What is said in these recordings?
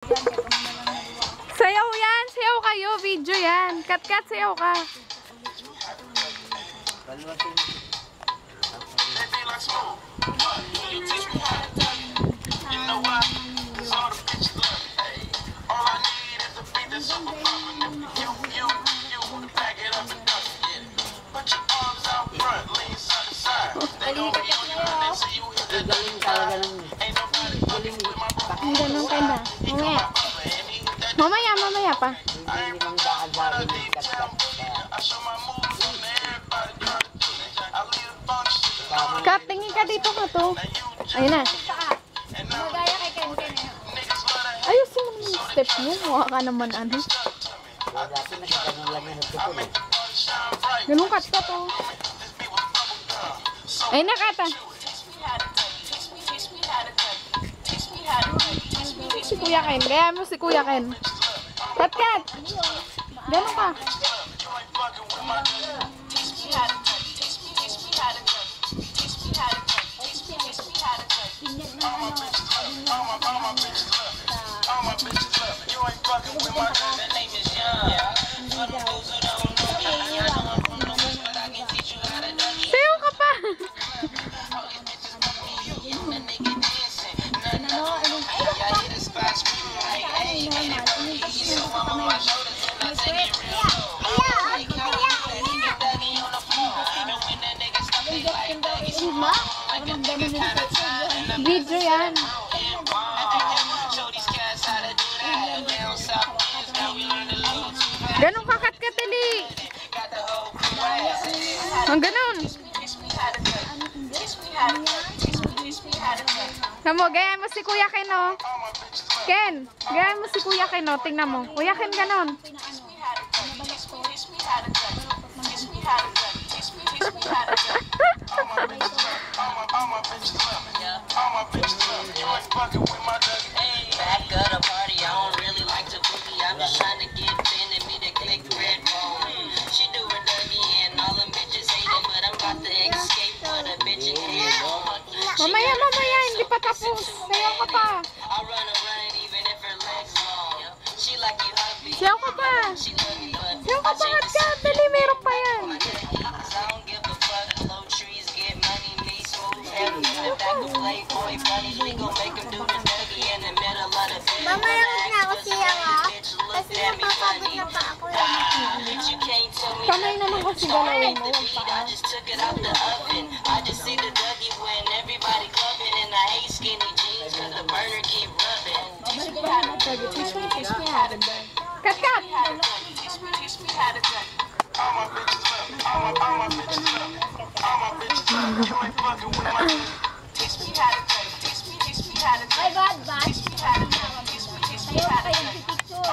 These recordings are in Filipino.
Sayaw yan! Sayaw kayo! Video yan! Kat-kat, sayaw ka! Ganun ka na. Mamaya. Mamaya pa. Kap, tingin ka dito ka to. Ayun na. Magaya kay Ken-Ken. Ayusin mo yung step mo. Mukha ka naman ano. Ganun kat ka to. Ayun na kata. Si Kuya Ken. Gaya mo si Kuya Ken. Kat. Ganun ka. Sayaw ka pa. Video yan. Ganun kakat-kat, Eli. Ang ganun. Tamo, gaya mo si Kuya Ken, oh. Ken, gaya mo si Kuya Ken, oh. Tingnan mo. Kuya Ken, ganun. Mamaya, hindi pa tapos. Sayaw ka pa. Sayaw ka pa. Sayaw ka pa, kat. Dali, meron pa yan. Mamaya na ako siya nga. Kasi napapagod na pa ako. Kamay naman kasi galawin mo. Huwag pa. Kat! Ay, bad. Ayaw na kayo picture.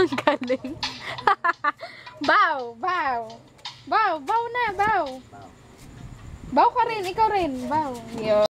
Ang galing. Bow na, bow. Bow ka rin, ikaw rin, bow. Yo.